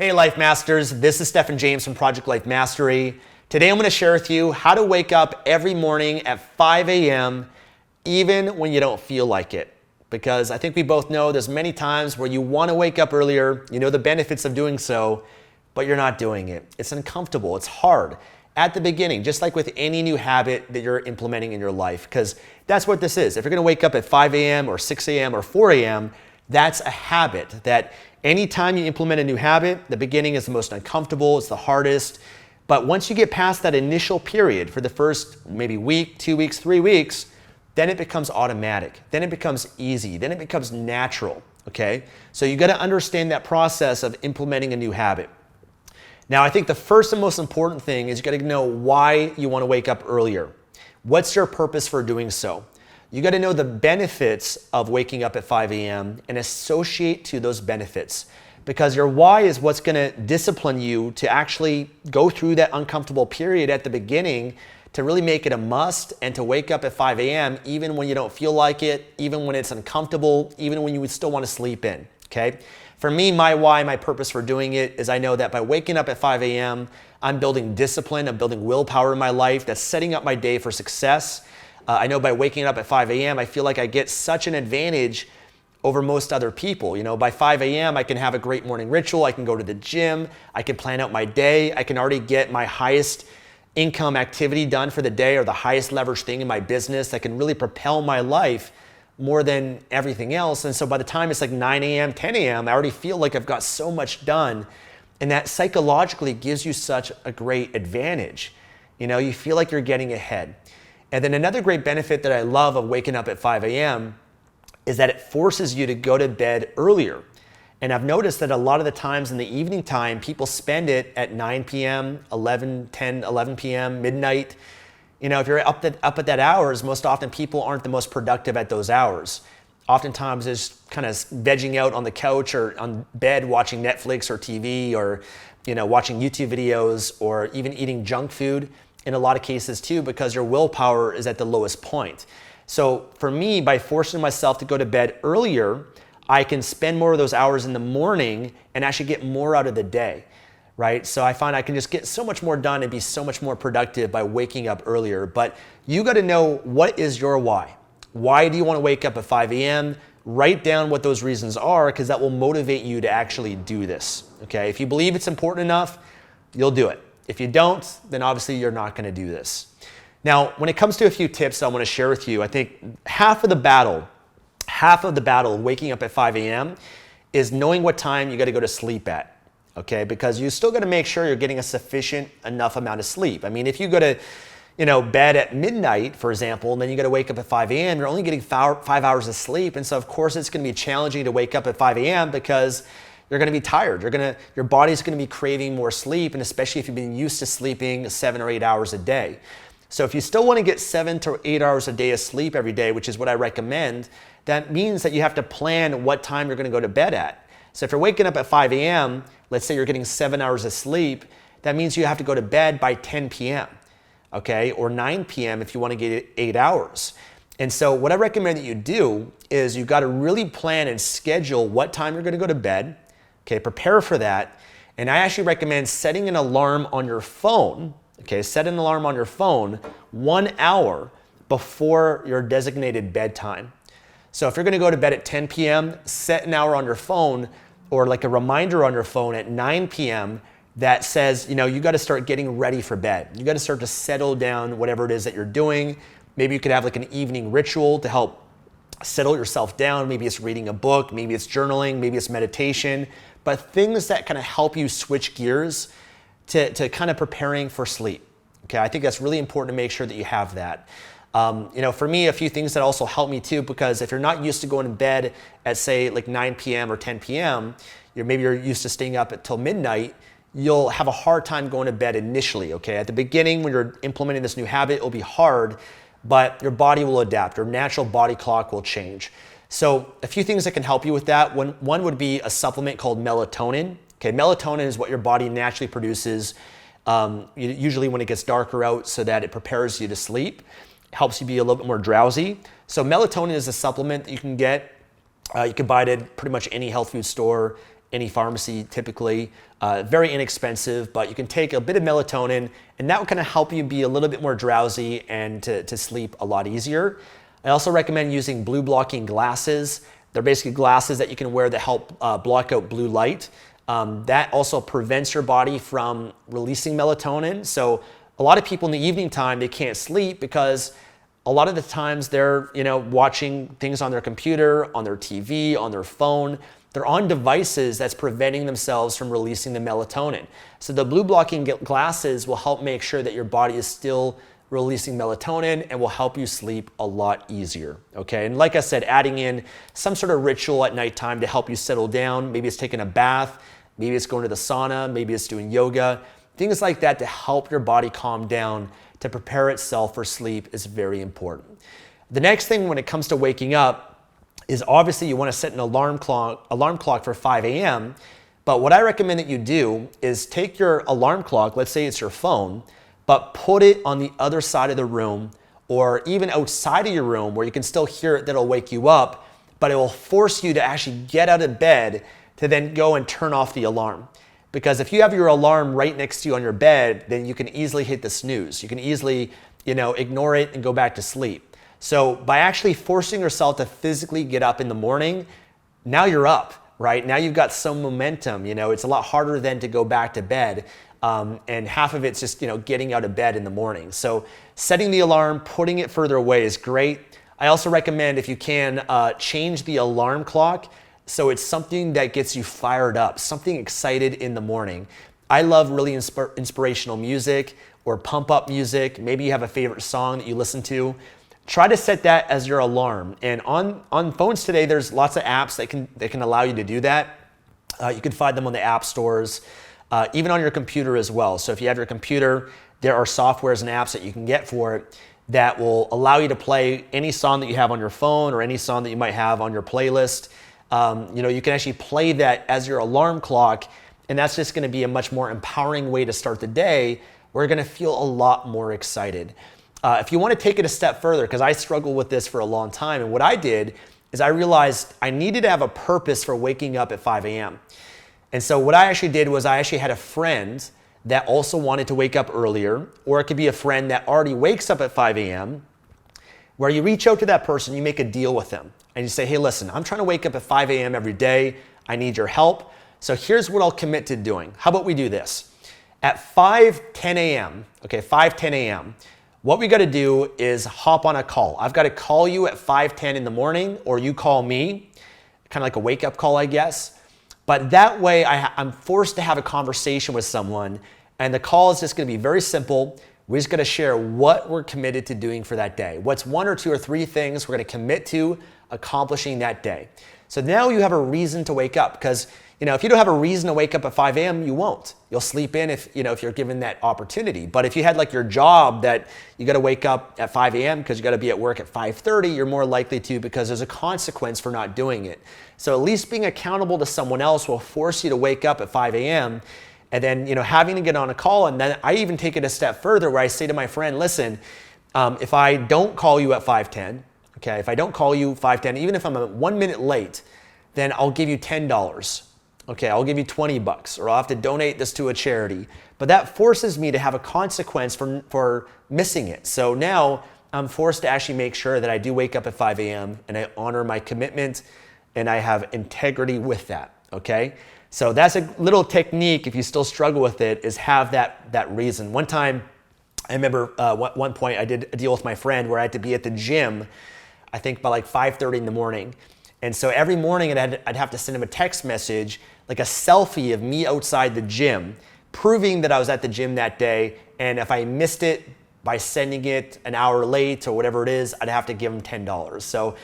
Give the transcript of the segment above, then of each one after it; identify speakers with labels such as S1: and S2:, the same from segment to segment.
S1: Hey Life Masters, this is Stefan James from Project Life Mastery. Today I'm going to share with you how to wake up every morning at 5 a.m. even when you don't feel like it. Because I think we both know there's many times where you want to wake up earlier, you know the benefits of doing so, but you're not doing it. It's uncomfortable, it's hard at the beginning, just like with any new habit that you're implementing in your life, because that's what this is. If you're going to wake up at 5 a.m. or 6 a.m. or 4 a.m., that's a habit that anytime you implement a new habit, the beginning is the most uncomfortable, it's the hardest. But once you get past that initial period for the first maybe week, 2 weeks, 3 weeks, then it becomes automatic. Then it becomes easy. Then it becomes natural, okay? So you got to understand that process of implementing a new habit. Now, I think the first and most important thing is you got to know why you want to wake up earlier. What's your purpose for doing so? You got to know the benefits of waking up at 5 a.m. and associate to those benefits, because your why is what's going to discipline you to actually go through that uncomfortable period at the beginning to really make it a must and to wake up at 5 a.m. even when you don't feel like it, even when it's uncomfortable, even when you would still want to sleep in, okay? For me, my why, my purpose for doing it is I know that by waking up at 5 a.m., I'm building discipline, I'm building willpower in my life that's setting up my day for success. I know by waking up at 5 a.m., I feel like I get such an advantage over most other people. You know, by 5 a.m., I can have a great morning ritual. I can go to the gym. I can plan out my day. I can already get my highest income activity done for the day or the highest leverage thing in my business that can really propel my life more than everything else. And so by the time it's like 9 a.m., 10 a.m., I already feel like I've got so much done. And that psychologically gives you such a great advantage. You know, you feel like you're getting ahead. And then another great benefit that I love of waking up at 5 a.m. is that it forces you to go to bed earlier. And I've noticed that a lot of the times in the evening time, people spend it at 9 p.m., 10, 11 p.m., midnight. You know, if you're up at that hours, most often people aren't the most productive at those hours. Oftentimes it's kind of vegging out on the couch or on bed watching Netflix or TV or, you know, watching YouTube videos or even eating junk food in a lot of cases too, because your willpower is at the lowest point. So for me, by forcing myself to go to bed earlier, I can spend more of those hours in the morning and actually get more out of the day, right? So I find I can just get so much more done and be so much more productive by waking up earlier. But you got to know, what is your why? Why do you want to wake up at 5 a.m.? Write down what those reasons are, because that will motivate you to actually do this, okay? If you believe it's important enough, you'll do it. If you don't, then obviously you're not going to do this. Now, when it comes to a few tips I want to share with you, I think half of the battle of waking up at 5 a.m. is knowing what time you got to go to sleep at, okay? Because you still got to make sure you're getting a sufficient enough amount of sleep. I mean, if you go to, bed at midnight, for example, and then you got to wake up at 5 a.m., you're only getting 5 hours of sleep. And so of course it's going to be challenging to wake up at 5 a.m. because you're going to be tired. Your body's going to be craving more sleep, and especially if you've been used to sleeping 7 or 8 hours a day. So if you still want to get 7 to 8 hours a day of sleep every day, which is what I recommend, that means that you have to plan what time you're going to go to bed at. So if you're waking up at 5 a.m., let's say you're getting 7 hours of sleep, that means you have to go to bed by 10 p.m., okay? Or 9 p.m. if you want to get 8 hours. And so what I recommend that you do is you've got to really plan and schedule what time you're going to go to bed. Okay, prepare for that. And I actually recommend setting an alarm on your phone. Okay, set an alarm on your phone 1 hour before your designated bedtime. So if you're going to go to bed at 10 p.m., set an hour on your phone or like a reminder on your phone at 9 p.m. that says, you got to start getting ready for bed. You got to start to settle down whatever it is that you're doing. Maybe you could have like an evening ritual to help settle yourself down. Maybe it's reading a book, maybe it's journaling, maybe it's meditation, but things that kind of help you switch gears to kind of preparing for sleep. Okay, I think that's really important to make sure that you have that. For me, a few things that also help me too, because if you're not used to going to bed at say like 9 p.m. or 10 p.m., maybe you're used to staying up until midnight, you'll have a hard time going to bed initially, okay? At the beginning, when you're implementing this new habit, it'll be hard, but your body will adapt. Your natural body clock will change. So a few things that can help you with that. One would be a supplement called melatonin. Okay, melatonin is what your body naturally produces usually when it gets darker out so that it prepares you to sleep. It helps you be a little bit more drowsy. So melatonin is a supplement that you can get. You can buy it at pretty much any health food store any pharmacy typically. Very inexpensive, but you can take a bit of melatonin and that will kind of help you be a little bit more drowsy and to sleep a lot easier. I also recommend using blue blocking glasses. They're basically glasses that you can wear that help block out blue light. That also prevents your body from releasing melatonin. So a lot of people in the evening time, they can't sleep because a lot of the times they're watching things on their computer, on their TV, on their phone. They're on devices that's preventing themselves from releasing the melatonin. So the blue blocking glasses will help make sure that your body is still releasing melatonin and will help you sleep a lot easier, okay? And like I said, adding in some sort of ritual at nighttime to help you settle down. Maybe it's taking a bath, maybe it's going to the sauna, maybe it's doing yoga. Things like that to help your body calm down, to prepare itself for sleep is very important. The next thing when it comes to waking up is obviously you want to set an alarm clock for 5 a.m. But what I recommend that you do is take your alarm clock, let's say it's your phone, but put it on the other side of the room or even outside of your room where you can still hear it that'll wake you up, but it will force you to actually get out of bed to then go and turn off the alarm. Because if you have your alarm right next to you on your bed, then you can easily hit the snooze. You can easily, ignore it and go back to sleep. So by actually forcing yourself to physically get up in the morning, now you're up, right? Now you've got some momentum. It's a lot harder than to go back to bed. And half of it's just, getting out of bed in the morning. So setting the alarm, putting it further away is great. I also recommend if you can change the alarm clock so it's something that gets you fired up, something excited in the morning. I love really inspirational music or pump up music. Maybe you have a favorite song that you listen to. Try to set that as your alarm. And on phones today, there's lots of apps that can allow you to do that. You can find them on the app stores, even on your computer as well. So if you have your computer, there are softwares and apps that you can get for it that will allow you to play any song that you have on your phone or any song that you might have on your playlist. You can actually play that as your alarm clock, and that's just going to be a much more empowering way to start the day. We're going to feel a lot more excited. If you want to take it a step further, because I struggled with this for a long time, and what I did is I realized I needed to have a purpose for waking up at 5 a.m. And so what I actually did was I actually had a friend that also wanted to wake up earlier, or it could be a friend that already wakes up at 5 a.m., where you reach out to that person, you make a deal with them, and you say, hey, listen, I'm trying to wake up at 5 a.m. every day. I need your help. So here's what I'll commit to doing. How about we do this? At 5:10 a.m., okay, 5:10 a.m., what we got to do is hop on a call. I've got to call you at 5:10 in the morning, or you call me, kind of like a wake-up call, I guess. But that way, I'm forced to have a conversation with someone, and the call is just going to be very simple. We're just going to share what we're committed to doing for that day. What's 1 or 2 or 3 things we're going to commit to accomplishing that day. So now you have a reason to wake up, because if you don't have a reason to wake up at 5 a.m., you won't. You'll sleep in if you're given that opportunity. But if you had like your job that you got to wake up at 5 a.m. because you got to be at work at 5:30, you're more likely to, because there's a consequence for not doing it. So at least being accountable to someone else will force you to wake up at 5 a.m. And then having to get on a call. And then I even take it a step further where I say to my friend, listen, if I don't call you at 5:10, okay, if I don't call you 5:10, even if I'm 1 minute late, then I'll give you $10. Okay, I'll give you $20, or I'll have to donate this to a charity. But that forces me to have a consequence for missing it. So now I'm forced to actually make sure that I do wake up at 5 a.m. and I honor my commitment and I have integrity with that, okay? So that's a little technique, if you still struggle with it, is have that reason. One time, I remember one point I did a deal with my friend where I had to be at the gym, I think by like 5:30 in the morning. And so every morning I'd have to send him a text message, like a selfie of me outside the gym, proving that I was at the gym that day. And if I missed it by sending it an hour late or whatever it is, I'd have to give him $10. So,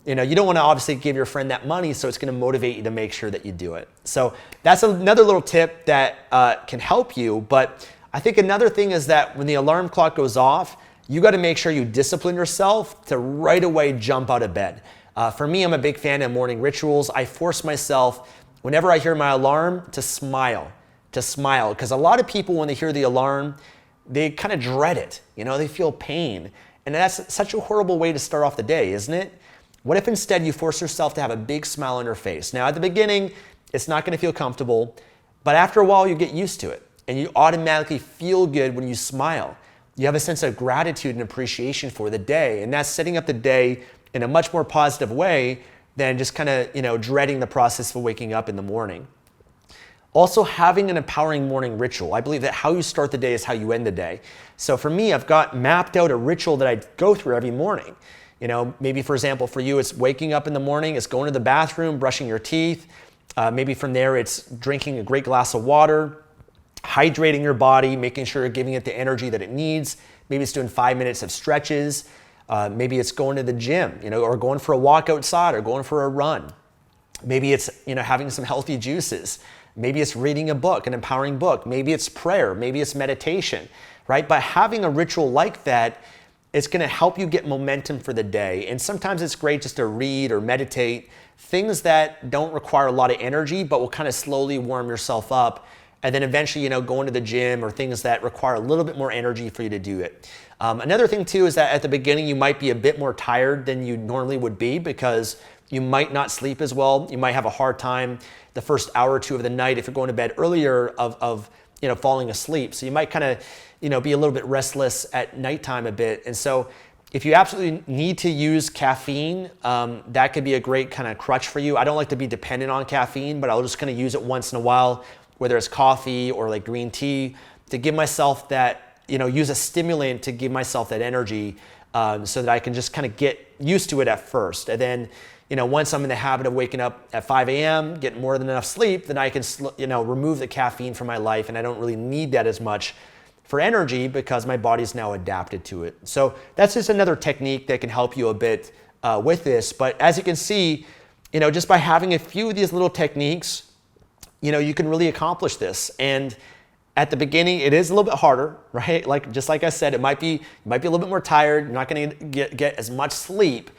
S1: you don't want to obviously give your friend that money, so it's going to motivate you to make sure that you do it. So that's another little tip that can help you. But I think another thing is that when the alarm clock goes off, you got to make sure you discipline yourself to right away jump out of bed. For me, I'm a big fan of morning rituals. I force myself, whenever I hear my alarm, to smile. Because a lot of people, when they hear the alarm, they kind of dread it. They feel pain. And that's such a horrible way to start off the day, isn't it? What if instead you force yourself to have a big smile on your face? Now, at the beginning, It's not going to feel comfortable, but after a while you get used to it and you automatically feel good when you smile. You have a sense of gratitude and appreciation for the day, and that's setting up the day in a much more positive way than just kind of, dreading the process of waking up in the morning. Also, having an empowering morning ritual. I believe that how you start the day is how you end the day. So for me, I've got mapped out a ritual that I go through every morning. Maybe for example, for you, it's waking up in the morning, it's going to the bathroom, brushing your teeth. Maybe from there, it's drinking a great glass of water, hydrating your body, making sure you're giving it the energy that it needs. Maybe it's doing 5 minutes of stretches. Maybe it's going to the gym, or going for a walk outside or going for a run. Maybe it's, having some healthy juices. Maybe it's reading a book, an empowering book. Maybe it's prayer. Maybe it's meditation, right? But having a ritual like that, it's going to help you get momentum for the day. And sometimes it's great just to read or meditate, things that don't require a lot of energy, but will kind of slowly warm yourself up. And then eventually, going to the gym or things that require a little bit more energy for you to do it. Another thing too is that at the beginning, you might be a bit more tired than you normally would be because you might not sleep as well. You might have a hard time the first hour or two of the night if you're going to bed earlier of falling asleep. So you might kind of, be a little bit restless at nighttime a bit. And so if you absolutely need to use caffeine, that could be a great kind of crutch for you. I don't like to be dependent on caffeine, but I'll just kind of use it once in a while, whether it's coffee or like green tea, to give myself that, use a stimulant to give myself that energy so that I can just kind of get used to it at first. And then, once I'm in the habit of waking up at 5 a.m., getting more than enough sleep, then I can, remove the caffeine from my life, and I don't really need that as much for energy because my body's now adapted to it. So that's just another technique that can help you a bit with this. But as you can see, just by having a few of these little techniques, you can really accomplish this. And at the beginning, it is a little bit harder, right? Just like I said, you might be a little bit more tired. You're not going to get as much sleep.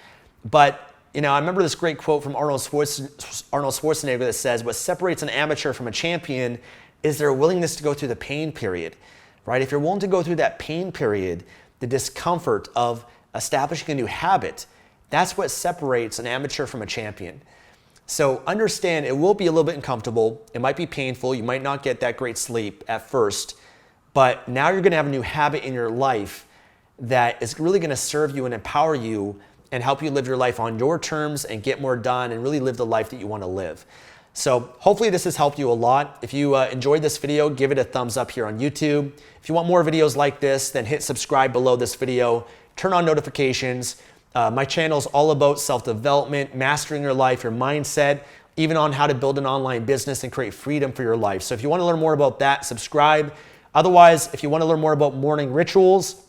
S1: But, I remember this great quote from Arnold Schwarzenegger that says, what separates an amateur from a champion is their willingness to go through the pain period, right? If you're willing to go through that pain period, the discomfort of establishing a new habit, that's what separates an amateur from a champion. So understand it will be a little bit uncomfortable. It might be painful. You might not get that great sleep at first, but now you're going to have a new habit in your life that is really going to serve you and empower you and help you live your life on your terms and get more done and really live the life that you want to live. So hopefully this has helped you a lot. If you enjoyed this video, give it a thumbs up here on YouTube. If you want more videos like this, then hit subscribe below this video. Turn on notifications. My channel is all about self-development, mastering your life, your mindset, even on how to build an online business and create freedom for your life. So if you want to learn more about that, subscribe. Otherwise, if you want to learn more about morning rituals,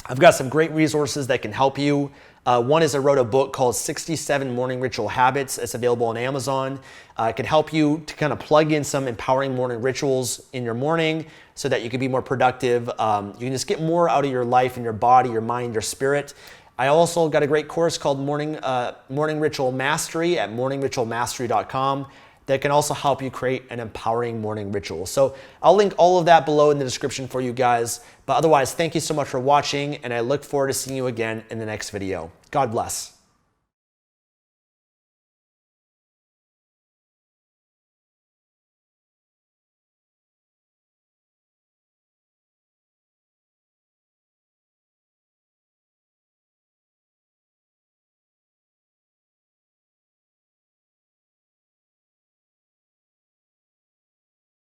S1: I've got some great resources that can help you. One is I wrote a book called 67 Morning Ritual Habits. It's available on Amazon. It can help you to kind of plug in some empowering morning rituals in your morning so that you can be more productive. You can just get more out of your life and your body, your mind, your spirit. I also got a great course called Morning Ritual Mastery at morningritualmastery.com that can also help you create an empowering morning ritual. So I'll link all of that below in the description for you guys. But otherwise, thank you so much for watching, and I look forward to seeing you again in the next video. God bless.